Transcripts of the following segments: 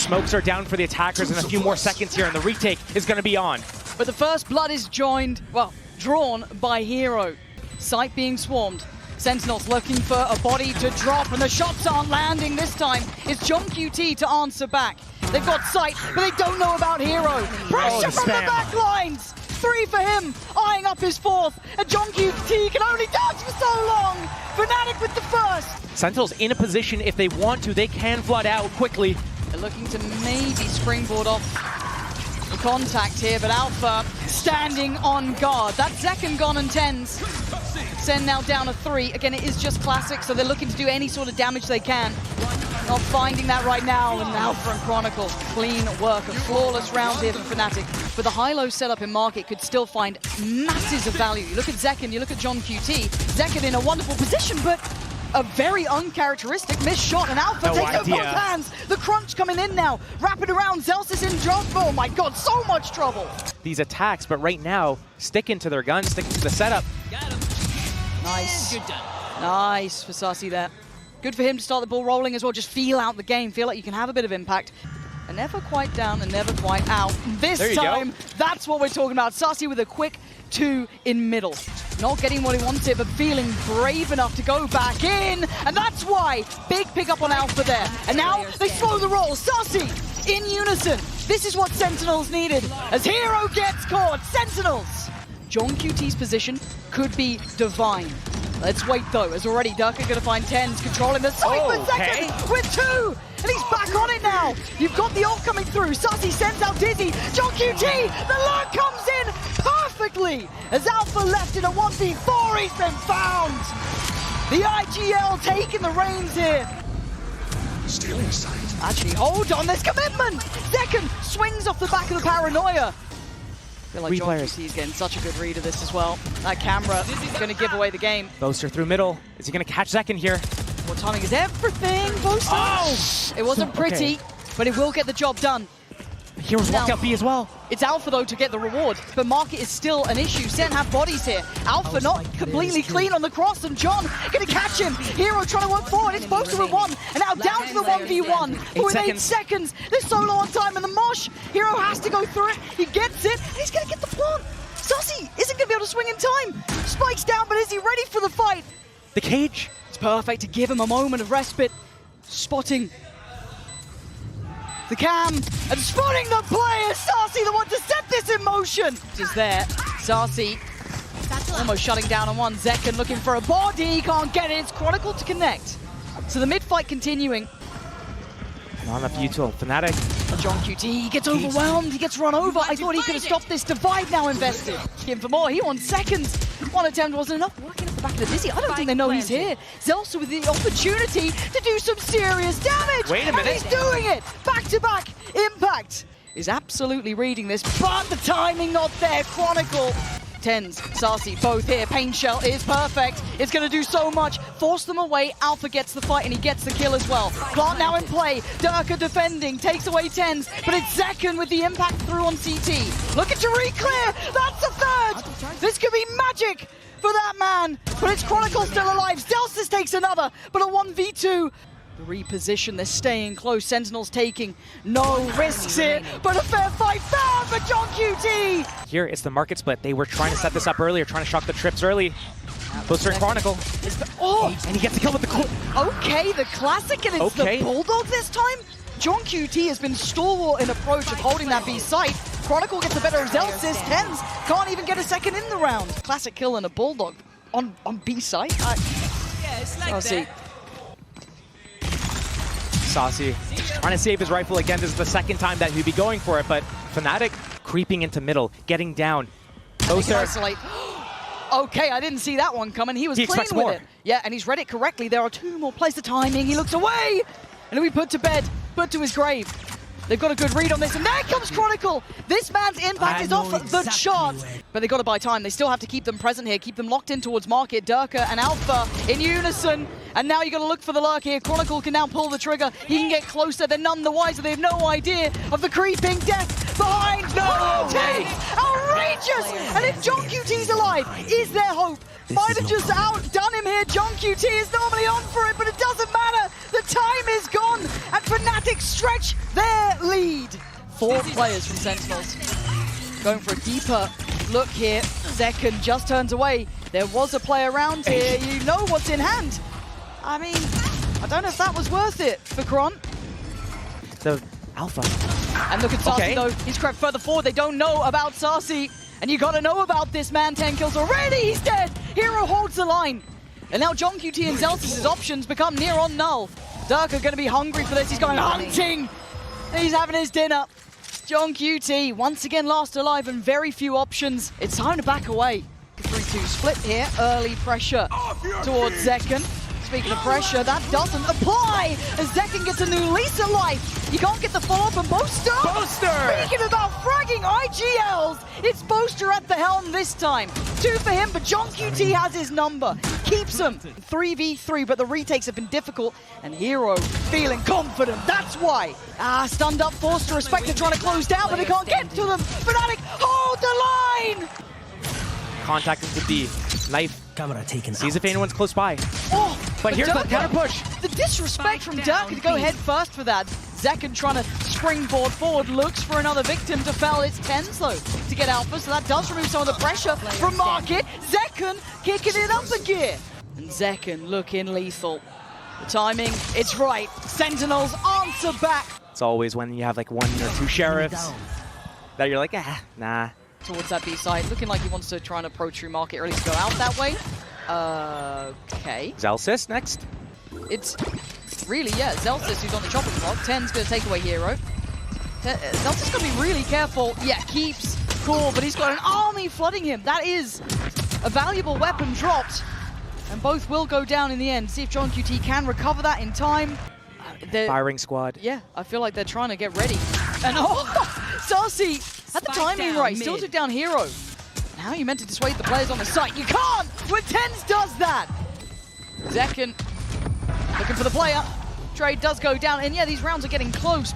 Smokes are down for the attackers in a few more seconds here, and the retake is going to be on. But the first blood is drawn by Hero. Site being swarmed. Sentinels looking for a body to drop, and the shots aren't landing this time. It's John QT to answer back. They've got sight, but they don't know about Hero. Pressure from the back lines! 3 for him, eyeing up his 4th, and John QT can only dodge for so long! Fnatic with the first! Sentinels in a position, if they want to, they can flood out quickly. They're looking to maybe springboard off the contact here, but Alpha standing on guard. That's second gone and TenZ. SEN now down to 3. Again, it is just classic, so they're looking to do any sort of damage they can. Not finding that right now, and Alpha and Chronicle. Clean work, a flawless round here for Fnatic. But the high-low setup in market could still find masses of value. You look at Zekken, you look at John QT. Zekken in a wonderful position, but a very uncharacteristic missed shot, and Alpha takes it with both hands. The crunch coming in now. Wrap it around, Zelsis in jump. Oh my god, so much trouble. These attacks, but right now, sticking to their guns, sticking to the setup. Nice. Nice for Sassy there. Good for him to start the ball rolling as well. Just feel out the game. Feel like you can have a bit of impact. And never quite down and never quite out. This time, that's what we're talking about. Sassy with a quick 2 in middle. Not getting what he wanted, but feeling brave enough to go back in. And that's why. Big pickup on Alpha there. And now they slow the roll. Sassy in unison. This is what Sentinels needed. As Hero gets caught. Sentinels. John QT's position could be divine. Let's wait though, as already Durka going to find TenZ controlling the site for second with 2! And he's back on it now! You've got the ult coming through, Sassy sends out Dizzy, John QT, the lurk comes in perfectly! As Alpha left in a 1v4, he's been found! The IGL taking the reins here. Stealing sight. Actually, hold on, there's commitment! Zekken swings off the back of the paranoia. I feel like John QT is getting such a good read of this as well. That camera is going to give away the game. Boaster through middle. Is he going to catch Zekken here? Well, timing is everything, Boaster. Oh! It wasn't pretty, but it will get the job done. Heroes walked out B as well. It's Alpha though to get the reward, but market is still an issue. SEN have bodies here. Alpha not completely clean on the cross, and John gonna catch him. Hero trying to work forward. It's Boaster with 1, and now down to the 1v1. But with 8 seconds, they're solo on time, and the mosh. Hero has to go through it. He gets it, and he's gonna get the plant. Sassy isn't gonna be able to swing in time. Spikes down, but is he ready for the fight? The cage. It's perfect to give him a moment of respite. Spotting the cam and spotting the player. Sassy, the one to set this in motion, is there. Sassy almost shutting down on 1. Zekken looking for a body, can't get it. It's Chronicle to connect. So the mid fight continuing. Not enough util. Fnatic. John QT, he gets overwhelmed, he gets run over. I thought he could have stopped this. Divide now invested. Him for more, he wants seconds. 1 attempt wasn't enough. Working at the back of the Dizzy. I don't think they know he's here. Zelsa with the opportunity to do some serious damage. Wait a minute. And he's doing it. Back-to-back impact is absolutely reading this, but the timing not there. Chronicle. TenZ, Sassy, both here. Pain Shell is perfect. It's going to do so much. Force them away. Alpha gets the fight, and he gets the kill as well. Plant now in play. Durka defending. Takes away TenZ, but it's Zekken with the impact through on CT. Looking to re-clear. That's a 3rd. This could be magic for that man. But it's Chronicle still alive. Zelsis takes another, but a 1v2. The reposition, they're staying close. Sentinels taking no risks here, but a fair fight found for John QT! Here, it's the market split. They were trying to set this up earlier, trying to shock the trips early. Booster and Chronicle. And he gets the kill with the Okay, the classic, and it's the Bulldog this time? John QT has been stalwart in approach of holding that B site. Chronicle gets the better of Zelsis. TenZ can't even get a second in the round. Classic kill and a Bulldog on B site. Yeah, it's like that. Sassy trying to save his rifle again. This is the 2nd time that he'd be going for it, but Fnatic creeping into middle, getting down. Isolate. Okay, I didn't see that one coming. He was clean with it. Yeah, and he's read it correctly. There are 2 more plays. The timing, he looks away, and then we put to bed, put to his grave. They've got a good read on this, and there comes Chronicle! This man's impact is off the charts! But they've got to buy time. They still have to keep them present here, keep them locked in towards market. Durka and Alpha in unison, and now you've got to look for the lurk here. Chronicle can now pull the trigger. He can get closer. They're none the wiser. They have no idea of the creeping death behind. No! Outrageous! And if John QT's alive, is there hope? Might have just outdone him here. John QT is normally on for it, but it doesn't matter. The time is gone, and Fnatic stretch their lead. 4 players from Sentinels going for a deeper look here. Zekken just turns away. There was a play around here. You know what's in hand. I mean, I don't know if that was worth it for Kron. The Alpha. And look at Sarsi though. He's crept further forward. They don't know about Sarsi. And you gotta know about this man. 10 kills already. He's dead. Hero holds the line. And now John QT and Zelsis' options become near on null. Dirk are gonna be hungry for this. He's going hunting. He's having his dinner. John QT once again last alive and very few options. It's time to back away. 3-2 split here. Early pressure towards Zekken. Speaking of pressure, that doesn't apply as Zekken gets a new lease of life. You can't get the follow-up and Boaster. Speaking about fragging IGLs, it's Boaster at the helm this time. 2 for him, but John QT has his number. Keeps him 3v3, but the retakes have been difficult. And Hero feeling confident, that's why. Stunned up Forster, Respected trying to close down, but they can't get to them. Fnatic hold the line! Contacted with the knife. Camera taken. Sees if anyone's close by. Oh, But here's the counter push. The disrespect from Dirk to go head first for that. Zekken trying to springboard forward, looks for another victim to fell. It's Tens though to get Alpha, so that does remove some of the pressure from Market. Zekken kicking it up a gear. And Zekken looking lethal. The timing, it's right. Sentinels answer back. It's always when you have like 1 or 2 sheriffs that you're like, nah. Towards that B side, looking like he wants to try and approach through Market, or at least go out that way. Okay. Zelsis next. It's really, Zelsis who's on the chopping block. 10's going to take away Hero. Zelsis going to be really careful. Yeah, keeps cool, but he's got an army flooding him. That is a valuable weapon dropped. And both will go down in the end. See if John QT can recover that in time. Firing squad. Yeah, I feel like they're trying to get ready. And Sarsi had the timing right. Still took down Hero. How are you meant to dissuade the players on the site? You can't! When Tens does that! Zekken looking for the player. Trade does go down, and yeah, these rounds are getting close.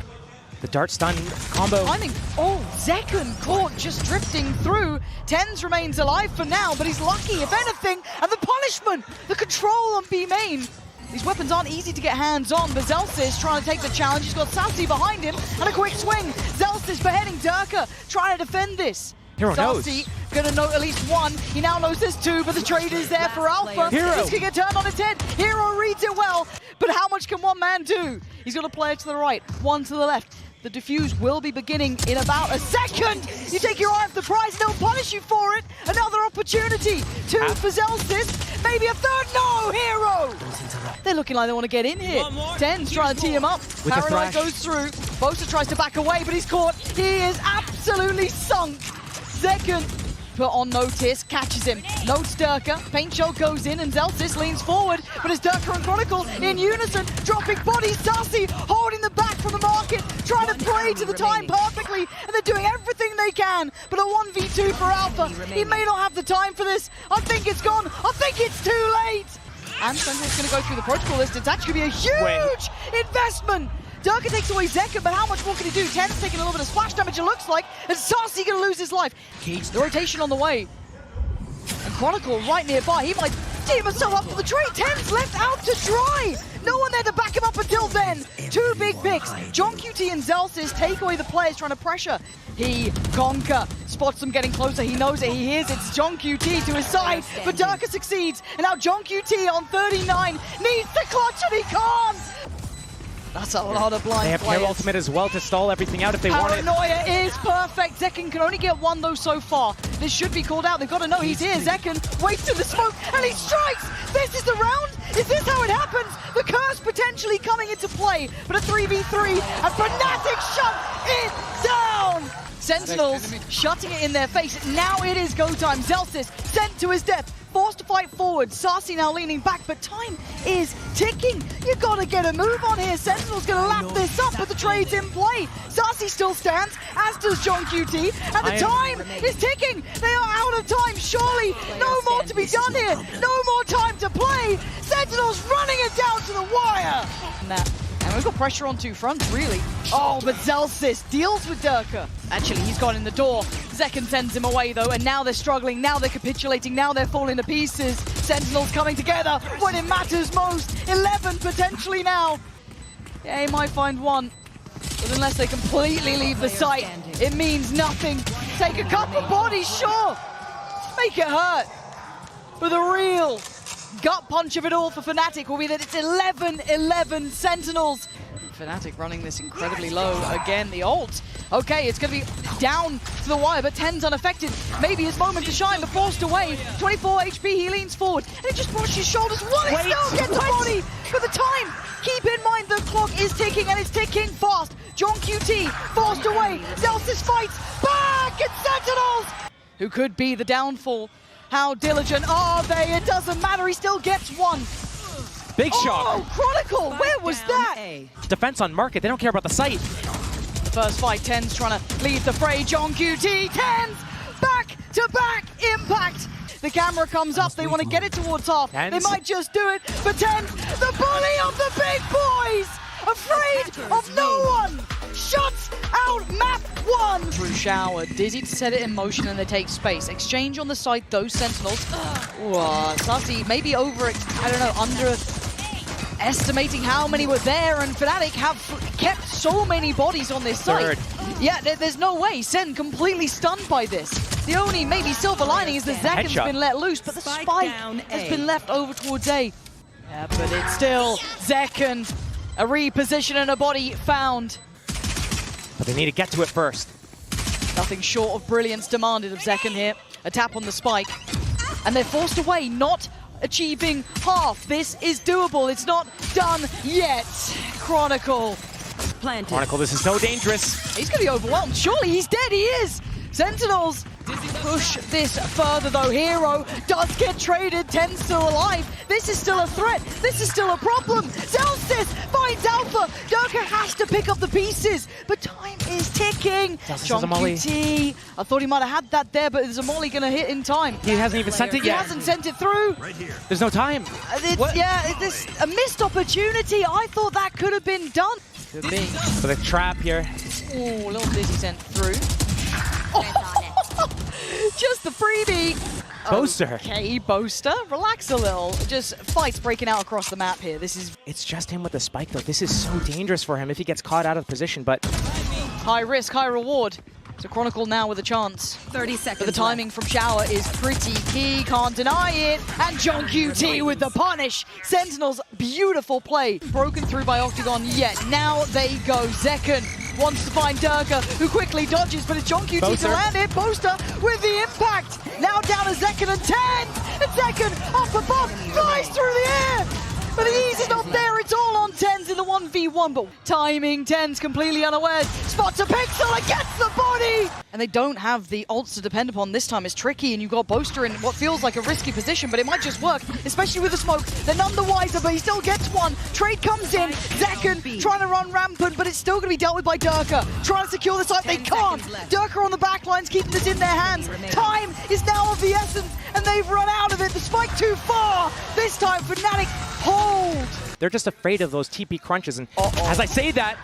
The dart stun combo. Timing. Oh, Zekken caught just drifting through. Tens remains alive for now, but he's lucky, if anything. And the punishment, the control on B main. These weapons aren't easy to get hands on, but Zelsis trying to take the challenge. He's got Sarsi behind him, and a quick swing. Zelsis beheading Durka, trying to defend this. Hero Sarsi gonna know at least 1. He now knows there's 2, but the trade is there for Alpha. Hero. He's gonna get turned on its head. Hero reads it well, but how much can one man do? He's got a player to the right, 1 to the left. The defuse will be beginning in about a second. You take your eye off the prize, and they'll punish you for it. Another opportunity. 2 for Zelsis, maybe a 3rd. No, Hero. They're looking like they want to get in here. Tens trying to tee him up. Paranoid goes through. Bosa tries to back away, but he's caught. He is absolutely sunk. Zekken put on notice, catches him. Notes Durka. Paint Show goes in, and Zelsis leans forward. But it's Durka and Chronicle in unison, dropping bodies. Sarsi holding the back from the Market, trying to play to the time perfectly. And they're doing everything they can. But a 1v2 for Alpha. He may not have the time for this. I think it's gone. I think it's too late. And Sentinel's going to go through the protocol list. It's actually going to be a huge investment. Durka takes away Zekken, but how much more can he do? 10's taking a little bit of splash damage, it looks like, and Sarsi going to lose his life. The rotation on the way. And Chronicle right nearby. He might team himself up for the trade. 10's left out to dry. No one there to back him up until then. 2 big picks. John QT and Zelsis take away the players trying to pressure. He, Conker, spots them getting closer. He knows it. He hears it's John QT to his side. But Durka succeeds. And now John QT on 39 needs the clutch, and he can't. That's a lot of blind They have players. Air Ultimate as well to stall everything out if they want it. Paranoia is perfect. Zekken can only get 1 though so far. This should be called out. They've got to know he's here. Zekken waits in the smoke and he strikes. This is the round. Is this how it happens? The curse potentially coming into play. But a 3v3 and Fnatic shut it down. Sentinels shutting it in their face. Now it is go time. Zelsis sent to his death. Forced to fight forward. Sarsi now leaning back, but time is ticking. You gotta get a move on here. Sentinel's gonna lap this up, but the trade's in play. Sarsi still stands, as does John QT, and the time is ticking. They are out of time, surely. No more to be done here. No more time to play. Sentinel's running it down to the wire. And we've got pressure on 2 fronts, really. Oh, but Zelsis deals with Durka. Actually, he's gone in the door. Zekken sends him away, though, and now they're struggling. Now they're capitulating. Now they're falling to pieces. Sentinels coming together when it matters most. 11 potentially now. Yeah, he might find one, but unless they completely leave the site, it means nothing. Take a couple bodies, sure. Make it hurt. But the real gut punch of it all for Fnatic will be that it's 11-11 Sentinels. Fnatic running this incredibly low. Again, the ult. Okay, it's going to be down to the wire, but 10's unaffected. Maybe his moment to shine, but forced away. 24 HP, he leans forward, and it just brushes his shoulders. What? It still gets the body for the time. Keep in mind the clock is ticking, and it's ticking fast. John QT forced away. Zelsis fights back. It's Sentinels, who could be the downfall. How diligent are they? It doesn't matter. He still gets one. Big shock. Oh, Chronicle, where was that? Defense on market, they don't care about the site. First fight, 10's trying to lead the fray. John QT, 10's back-to-back impact. The camera comes up, they want to get it towards half. They might just do it, but 10's the bully of the big boys, afraid of no one, shuts out map 1. Through shower, dizzy to set it in motion and they take space. Exchange on the site, those Sentinels. Sassy maybe underestimating how many were there, and Fnatic have kept so many bodies on this site. Yeah, there's no way. Sen completely stunned by this. The only maybe silver lining is that Zeken's been let loose, but the spike has been left over towards A. Yeah, but it's still Zeken. A reposition and a body found. But they need to get to it first. Nothing short of brilliance demanded of Zeken here. A tap on the spike. And they're forced away, not achieving half. This is doable. It's not done yet. Chronicle. Planted. Chronicle, this is so dangerous. He's going to be overwhelmed. Surely he's dead. He is. Sentinels push this further, though. Hero does get traded. 10's still alive. This is still a threat. This is still a problem. Zelsis finds Alpha. Durka has to pick up the pieces, but time is ticking. John QT. I thought he might have had that there, but is a molly going to hit in time? He hasn't even sent it yet. He hasn't sent it through. Right here. There's no time. This a missed opportunity. I thought that could have been done. Could be. For the trap here. Oh, a little dizzy sent through. Just the freebie. Boaster. Okay, Boaster, relax a little. Just fights breaking out across the map here. It's just him with the spike, though. This is so dangerous for him if he gets caught out of position, but... High risk, high reward. So Chronicle now with a chance. 30 seconds But the timing from Shower is pretty key, can't deny it. And John QT with the punish. Sentinels, beautiful play. Broken through by Octagon yet. Now they go. Zeken wants to find Durka, who quickly dodges, but it's John QT to land it. Boaster with the impact. Now down to Zeken and 10. And Zeken up above, flies through the air. But the ease is not there, it's all on 10's in the 1v1, but timing, 10's completely unawares. Spots a pixel and gets the body! And they don't have the ults to depend upon. This time it's tricky, and you've got Boaster in what feels like a risky position, but it might just work, especially with the smoke. They're none the wiser, but he still gets one. Trade comes in, Zeken trying to run rampant, but it's still going to be dealt with by Durka. Trying to secure the site, they can't. Durka on the back lines, keeping this in their hands. Time is now of the essence, and they've run out of it. The spike too far. This time, Fnatic hold. They're just afraid of those TP crunches, and as I say that...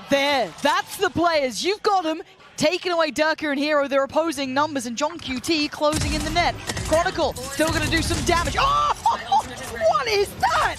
That's the players. You've got them. Taking away Durka and Hero, their opposing numbers, and John QT closing in the net. Chronicle still going to do some damage. Oh, what is that?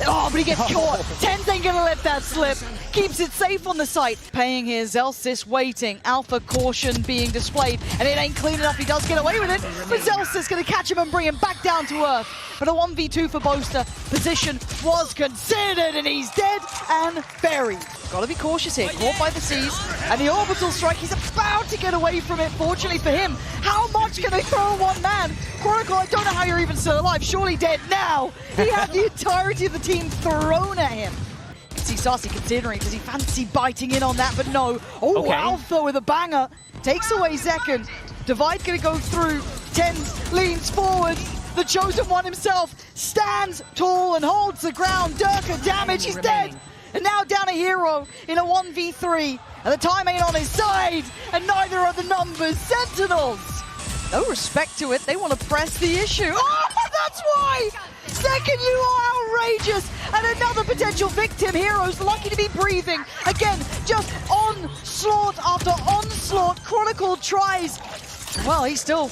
Oh, but he gets caught. 10's ain't going to let that slip. Keeps it safe on the site. Paying here, Zelsis waiting. Alpha caution being displayed, and it ain't clean enough. He does get away with it, but Zelsis going to catch him and bring him back down to earth. But a 1v2 for Boaster. Position was considered, and he's dead and buried. Got to be cautious here. Caught by the seas, and the orbital strike. He's about to get away from it. Fortunately for him, how much can they throw one man? Chronicle, I don't know how you're even still alive. Surely dead now. He had the entirety of the team thrown at him. You can see Sassy considering, does he fancy biting in on that? But no. Oh, okay. Alpha with a banger. Takes away Zeken. Divide gonna go through. 10 leans forward. The chosen one himself stands tall and holds the ground. Durka damage, he's dead. And now down a Hero in a 1v3. And the time ain't on his side. And neither are the numbers. Sentinels. No respect to it. They want to press the issue. Oh, that's why. Zeken, you are outrageous. And another potential victim. Hero's lucky to be breathing. Again, just onslaught after onslaught. Chronicle tries. Well, he's still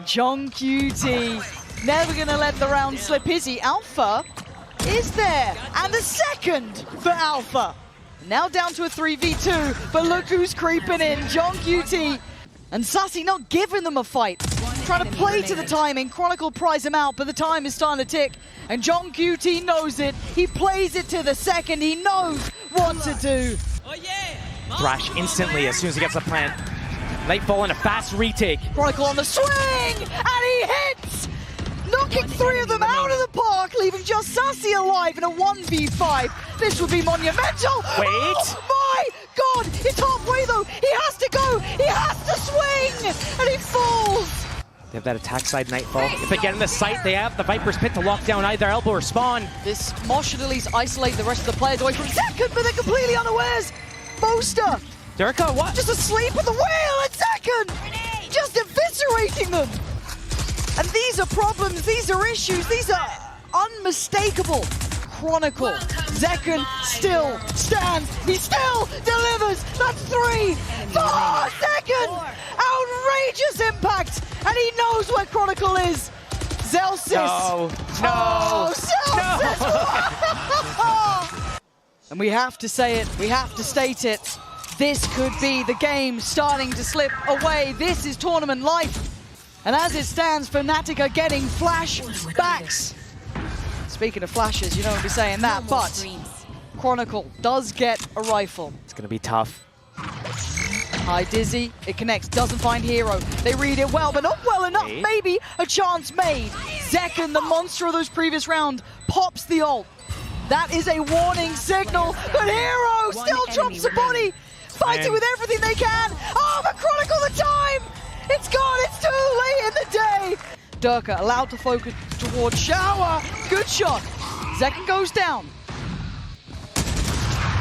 John QT. Never gonna let the round slip, is he? Alpha is there, and a second for Alpha. Now down to a 3v2, but look who's creeping in, JohnQT. And Sassy not giving them a fight. Trying to play to the timing. Chronicle pries him out, but the time is starting to tick. And JohnQT knows it. He plays it to the second. He knows what to do. Thrash instantly as soon as he gets the plant. Nightfall and a fast retake. Chronicle on the swing, and he hits! Knocking 3 of them out of the park, leaving just Sassy alive in a 1v5. This would be monumental. Wait. Oh my God, it's halfway though. He has to go, he has to swing, and he falls. They have that attack side Nightfall. If they get in the sight, they have the Viper's Pit to lock down either elbow or spawn. This Mosh should at least isolate the rest of the players away from second, but they're completely unawares. Boaster. Durka, what? Just asleep at the wheel at second. Just eviscerating them. And these are problems, these are issues, these are unmistakable. Chronicle, Zekken still stands, he still delivers. That's 3, 4 seconds. Outrageous impact, and he knows where Chronicle is. Zelsis. No, no, Zelsis. And we have to say it, we have to state it. This could be the game starting to slip away. This is tournament life. And as it stands, Fnatic are getting flashbacks. Speaking of flashes, you don't want to be saying that, but Chronicle does get a rifle. It's going to be tough. High Dizzy, it connects, doesn't find Hero. They read it well, but not well enough. Wait. Maybe a chance made. Zekken, the monster of those previous rounds, pops the ult. That is a warning signal, but Hero still drops the body. Fighting with everything they can. Oh, but Chronicle the time! It's gone, it's too late in the day! Durka allowed to focus towards Shower. Good shot. Zekken goes down.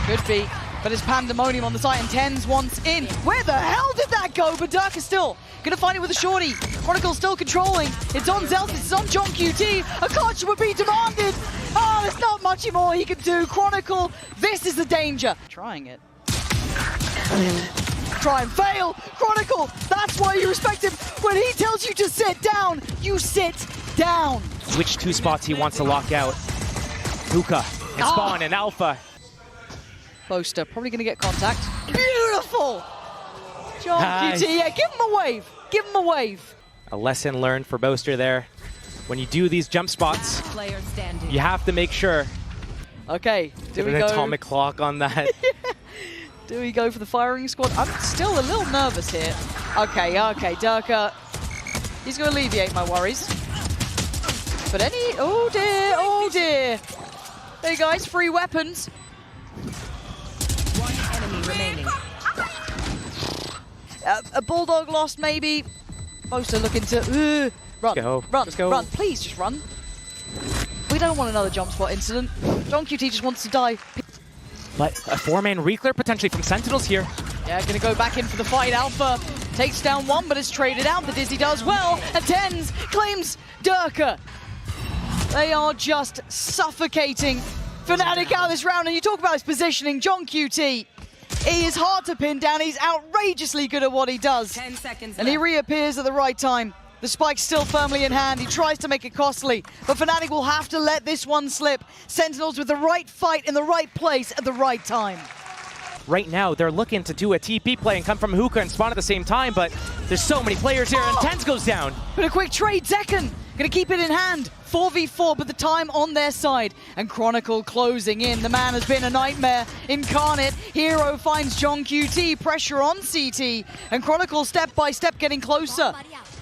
Could be, but it's pandemonium on the site and Tens wants in. Where the hell did that go? But Durka still gonna find it with a shorty. Chronicle still controlling. It's on Zelsis, it's on JohnQT. A clutch would be demanded. Oh, there's not much more he can do. Chronicle, this is the danger. Trying it. Try and fail. Chronicle, that's why you respect him. When he tells you to sit down, you sit down. Which 2 spots he wants to lock out. Hookah and Spawn and Alpha. Boaster probably going to get contact. Beautiful! JohnQT, yeah, give him a wave. Give him a wave. A lesson learned for Boaster there. When you do these jump spots, you have to make sure. Okay, do we an go? atomic clock on that. Do we go for the firing squad? I'm still a little nervous here. Okay, Durka. He's going to alleviate my worries. But oh dear. Hey guys, free weapons. One enemy remaining. A Bulldog lost maybe. Boaster looking to run. Let's go. Run, please just run. We don't want another jump spot incident. JohnQT just wants to die. But a 4-man reclear potentially from Sentinels here. Yeah, gonna go back in for the fight. Alpha takes down 1, but it's traded out. The Dizzy does well. And Tens claims Durka. They are just suffocating Fnatic out of this round. And you talk about his positioning, JohnQT. He is hard to pin down. He's outrageously good at what he does. 10 seconds and he reappears at the right time. The spike's still firmly in hand. He tries to make it costly, but Fnatic will have to let this one slip. Sentinels with the right fight in the right place at the right time. Right now, they're looking to do a TP play and come from Hookah and Spawn at the same time, but there's so many players here, and Tens goes down. But a quick trade, Zekken gonna keep it in hand. 4v4, but the time on their side. And Chronicle closing in. The man has been a nightmare incarnate. Hero finds JohnQT, pressure on CT, and Chronicle step by step getting closer.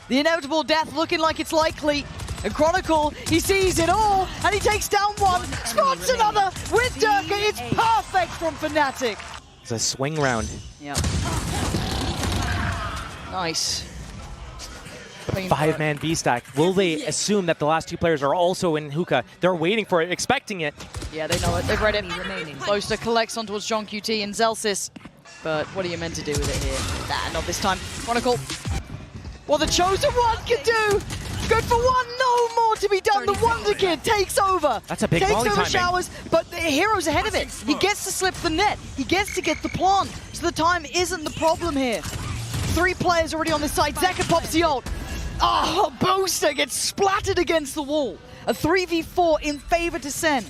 The inevitable death looking like it's likely. And Chronicle, he sees it all, and he takes down 1, spots another with Durka. It's perfect from Fnatic. It's a swing round. Yep. Nice. 5-man B-stack. Will they assume that the last 2 players are also in Hookah? They're waiting for it, expecting it. Yeah, they know it. They've read it. Boaster collects on towards JohnQT and Zelsis. But what are you meant to do with it here? Nah, not this time. Chronicle. What the Chosen One can do! Good for 1, no more to be done. The Wonder Kid takes over. That's a big takes volley over timing. Showers, but the Hero's ahead of it. He gets to slip the net. He gets to get the plant. So the time isn't the problem here. 3 players already on this side. Zekken pops the ult. Oh, Booster gets splattered against the wall. A 3v4 in favor to Sen.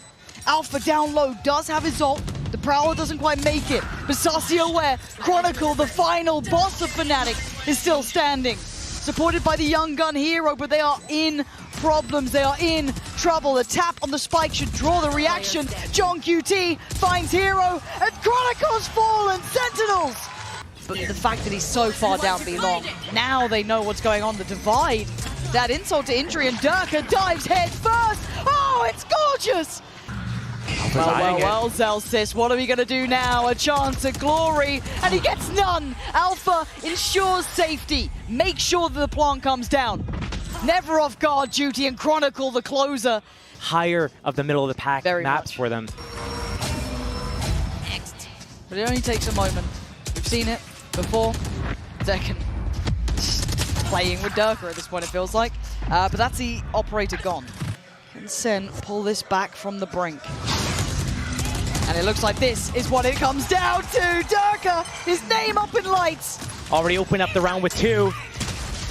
Alpha down low does have his ult. The Prowler doesn't quite make it. But Sassy aware, Chronicle, the final boss of Fnatic, is still standing. Supported by the young gun hero, but they are in problems. They are in trouble. The tap on the spike should draw the reaction. John QT finds Hero, and Chronicle's fallen. Sentinels! But the fact that he's so far down B-long, now they know what's going on. The divide, that insult to injury, and Durka dives head first. Oh, it's gorgeous! Well, Zelsis, what are we going to do now? A chance at glory, and he gets none. Alpha ensures safety. Make sure that the plant comes down. Never off guard duty, and Chronicle, the closer. Higher of the middle of the pack Very maps much for them. But it only takes a moment. We've seen it before. Zekken playing with Durka at this point, it feels like. But that's the operator gone. Can Sen pull this back from the brink? And it looks like this is what it comes down to. Durka, his name up in lights. Already opened up the round with 2.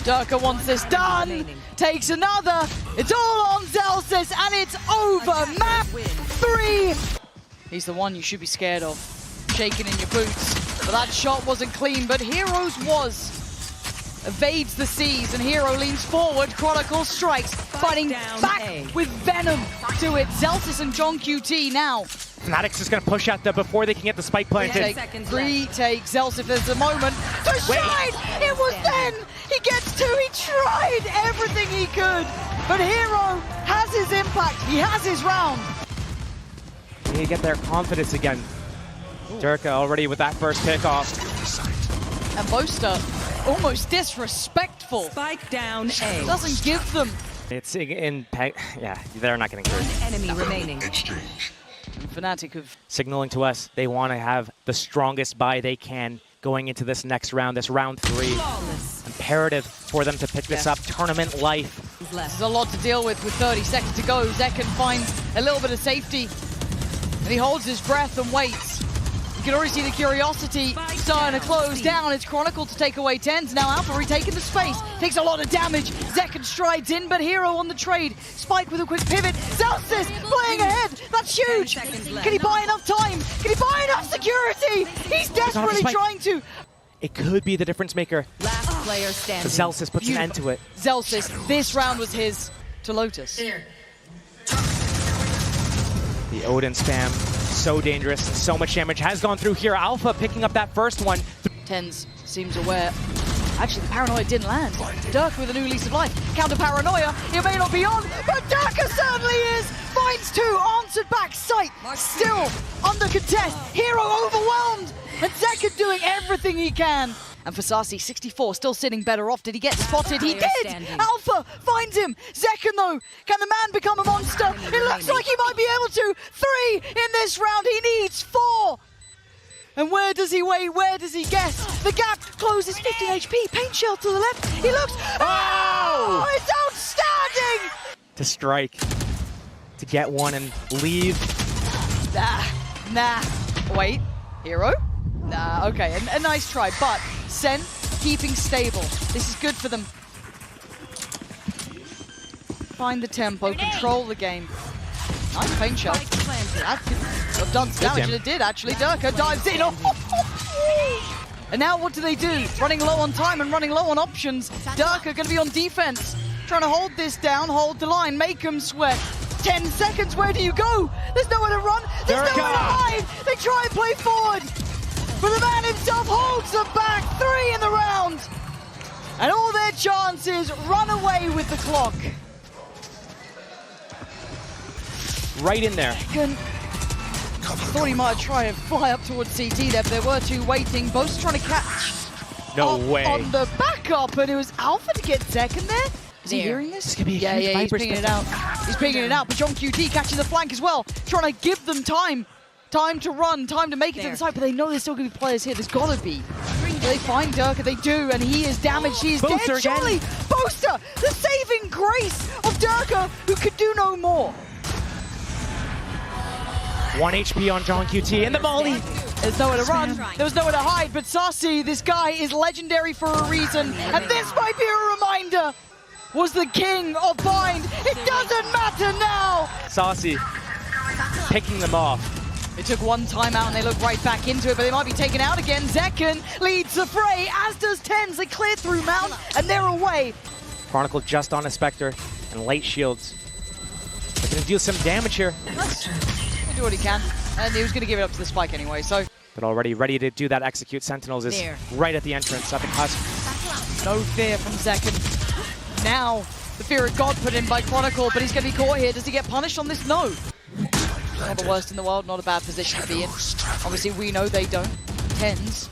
Durka wants this done. Takes another. It's all on Zelsis, and it's over. Map 3. He's the one you should be scared of. Shaking in your boots. But that shot wasn't clean, but Hero's was. Evades the seas, and Hero leans forward. Chronicle strikes, fighting back with Venom to it. Zelsis and John QT now. Fnatic's just going to push out before they can get the spike planted. Retake Zelsis, there's a moment. To shine! It was then! He gets 2, he tried everything he could. But Hero has his impact, he has his round. They get their confidence again. Durka already with that first pickoff. And Boaster, almost disrespectful. Spike down A. Doesn't give them. It's in yeah, they're not getting through. Enemy remaining. Exchange. And Fnatic have Signaling to us they want to have the strongest buy they can going into this next round, this round 3. Flawless. Imperative for them to pick this up. Tournament life. there's a lot to deal with 30 seconds to go. Zekken finds a little bit of safety. And he holds his breath and waits. You can already see the curiosity starting to close down. It's Chronicle to take away 10s. Now Alpha retaking the space. Takes a lot of damage. Zekken strides in, but Hero on the trade. Spike with a quick pivot. Zelsis playing ahead. That's huge. Can he buy enough time? Can he buy enough security? He's desperately trying to. It could be the difference maker. Last player standing. Zelsis puts an end to it. Zelsis, this round was his to Lotus. The Odin spam, so dangerous and so much damage has gone through here. Alpha picking up that first one. 10s seems aware. Actually, the Paranoia didn't land. Durka with a new lease of life. Counter Paranoia, it may not be on, but Durka certainly is! Finds 2, answered back, sight, still under contest. Hero overwhelmed, and Zekken doing everything he can. And for Sassy, 64, still sitting better off. Did he get spotted? He did! Alpha finds him! Zekken though, can the man become a monster? It looks like he might be able to. 3 in this round, he needs 4! And where does he wait? Where does he guess? The gap closes, 15 HP, paint shell to the left. He looks, oh! It's outstanding! To strike, to get one and leave. Nah, wait, Hero? Nah, okay, a nice try, but Sen keeping stable. This is good for them. Find the tempo, control the game. Nice paint shell. That could have done some damage, and it did actually. Durka dives in. And now what do? Running low on time and running low on options. Durka going to be on defense. Trying to hold this down, hold the line, make him sweat. 10 seconds, where do you go? There's nowhere to run, there's nowhere to hide. They try and play forward. But the man himself holds them back. 3 in the round. And all their chances run away with the clock. Right in there. Thought he might try and fly up towards CT there, but there were 2 waiting. Both trying to catch way. On the backup, and it was Alpha to get Zekken there. Is he hearing this? This could be a yeah, huge he's pinging it out. He's pinging it out, but John QT catching the flank as well, trying to give them time. Time to run, time to make it to the side, but they know there's still going to be players here. There's got to be. They find Durka, they do, and he is damaged. He is dead, surely. Boaster, the saving grace of Durka, who could do no more. 1 HP on John QT and the molly. There's nowhere to run, there was nowhere to hide, but Sassy, this guy is legendary for a reason, and this might be a reminder. was the king of bind. It doesn't matter now. Saucy picking them off. They took one timeout and they look right back into it, but they might be taken out again. Zekken leads the fray, as does TenZ. They clear through Mount and they're away. Chronicle just on a Spectre and late shields. They're going to deal some damage here. He'll do what he can, and he was going to give it up to the spike anyway, so. But already ready to do that execute. Sentinels is right at the entrance, at the cusp. No fear from Zekken. Now, the fear of God put in by Chronicle, but he's going to be caught here. Does he get punished on this? No. Not the worst in the world, not a bad position to be in. Obviously, we know they don't. TenZ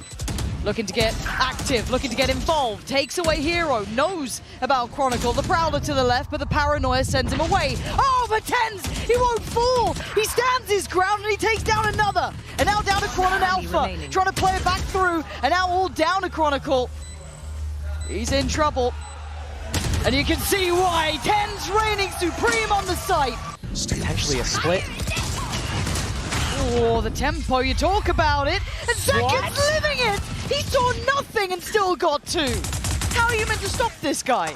looking to get active, looking to get involved. Takes away Hero, knows about Chronicle. The Prowler to the left, but the paranoia sends him away. Oh, but TenZ, he won't fall. He stands his ground and he takes down another. And now down to Chron and Alpha, trying to play it back through. And now all down to Chronicle. He's in trouble. And you can see why. TenZ reigning supreme on the site. Potentially a split. Oh, the tempo, you talk about it, and Zekken's living it! He saw nothing and still got two. How are you meant to stop this guy?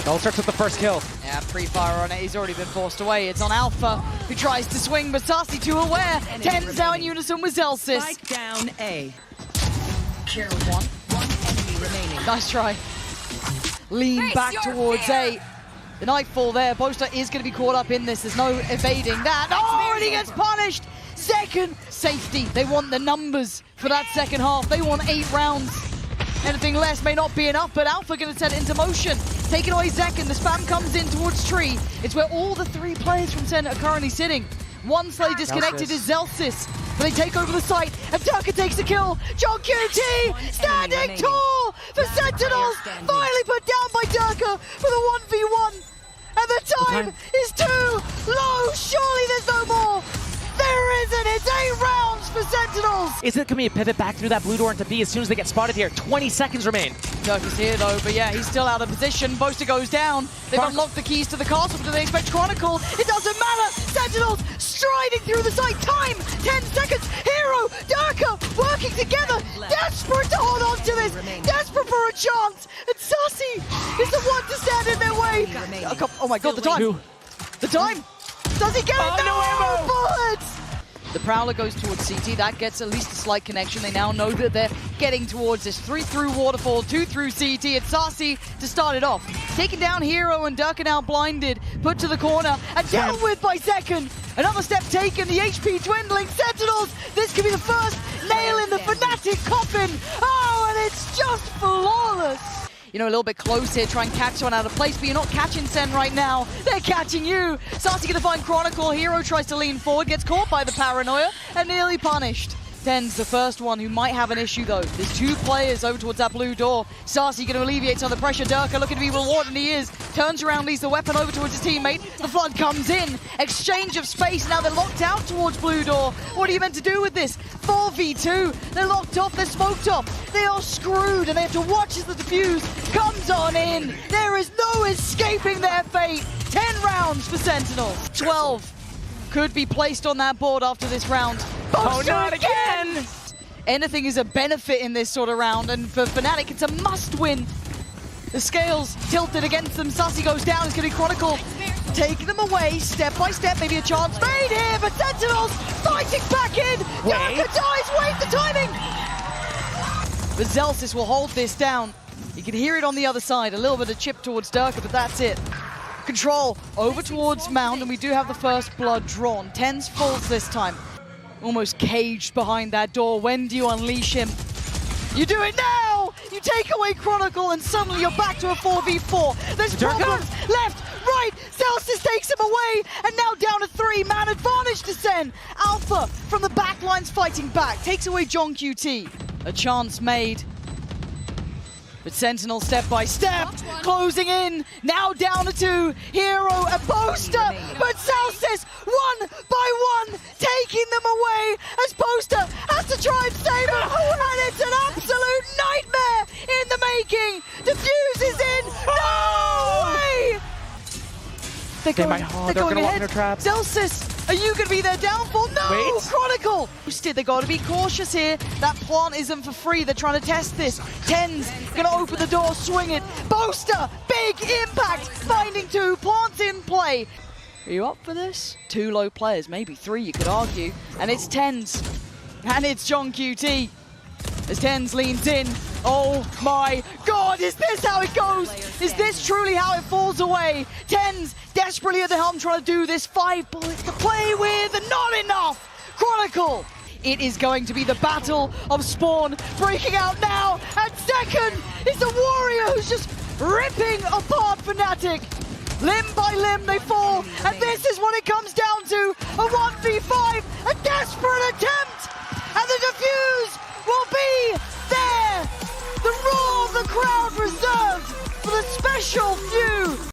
Ultra took the first kill. Yeah, pre-fire on it, he's already been forced away. It's on Alpha, who tries to swing, but Saucy too aware. TenZ now in unison with Zelsis. Spike down A. One Enemy remaining. Nice try. Lean back towards A. The Nightfall there, Boaster is going to be caught up in this. There's no evading that. Oh, and he gets punished! Zekken, safety. They want the numbers for that second half. They want 8 rounds. Anything less may not be enough, but Alpha going to set it into motion. Taking away Zekken, the spam comes in towards Tree. It's where all the 3 players from SEN are currently sitting. One slightly disconnected is Zelsis, but they take over the site, and Durka takes the kill. John QT standing tall for Sentinels. Finally put down by Durka for the 1v1. And the time is too low. Surely there's no more. There isn't! It's 8 rounds for Sentinels! Is it going to be a pivot back through that blue door into B as soon as they get spotted here? 20 seconds remain. Dirk is here though, but yeah, he's still out of position. Boaster goes down. They've unlocked the keys to the castle, but do they expect Chronicle? It doesn't matter! Sentinels striding through the site. Time! 10 seconds! Hero! Durka working together! Desperate to hold on to this! Desperate for a chance! And Saucy is the one to stand in their way! Oh my god, the time! The time! Does he get it? No bullets! The Prowler goes towards CT. That gets at least a slight connection. They now know that they're getting towards this. 3 through Waterfall, 2 through CT. It's Saucy to start it off. Taking down Hero and Durka now blinded. Put to the corner and dealt with by Zekken. Another step taken. The HP dwindling. Sentinels. This could be the first nail in the Fnatic coffin. Oh, and it's just flawless. You know, a little bit close here, try and catch someone out of place, but you're not catching SEN right now. They're catching you. Saucy gonna find Chronicle. Hero tries to lean forward, gets caught by the paranoia, and nearly punished. TenZ the first one who might have an issue though. There's 2 players over towards that blue door. Saucy gonna alleviate some of the pressure. Durka looking to be rewarded, and he is. Turns around, leaves the weapon over towards his teammate. The flood comes in. Exchange of space. Now they're locked out towards blue door. What are you meant to do with this? 4v2. They're locked off. They're smoked off. They are screwed, and they have to watch as the defuse comes on in. There is no escaping their fate. 10 rounds for Sentinels. 12 could be placed on that board after this round. Oh, not again! Anything is a benefit in this sort of round, and for Fnatic, it's a must-win. The scales tilted against them. Saucy goes down. It's going to be Chronicle taking them away step by step. Maybe a chance made here, but Sentinels fighting back in. Durka dies. Wait, the timing. But Zelsis will hold this down. You can hear it on the other side. A little bit of chip towards Durka, but that's it. Control over towards Mount, and we do have the first blood drawn. TenZ falls this time. Almost caged behind that door. When do you unleash him? You do it now! You take away Chronicle, and suddenly you're back to a 4v4. There's problems left, right. Zelsis takes him away, and now down to 3. Man advantage to SEN. Alpha from the back lines fighting back. Takes away John QT. A chance made. But Sentinel step by step, closing in, now down to 2, Hero and Boaster, but Zelsis, 1 by 1, taking them away as Boaster has to try and save him, and it's an absolute nightmare in the making. Diffuse is in, no way! They're going ahead. Traps. Zelsis, Are you going to be their downfall? No! Wait. Chronicle! They got to be cautious here. That plant isn't for free. They're trying to test this. Tens going to open the door, swing it. Boaster! Big impact! Finding two. Plants in play. Are you up for this? Two low players, maybe three you could argue. And it's Tens. And it's John QT. As Tens leans in. Oh my god, is this how it goes? Is this truly how it falls away? Tens desperately at the helm trying to do this. 5 bullets to play with and not enough. Chronicle. It is going to be the battle of Spawn breaking out now. And second is the Warrior who's just ripping apart Fnatic. Limb by limb they fall. And this is what it comes down to. A 1v5. A desperate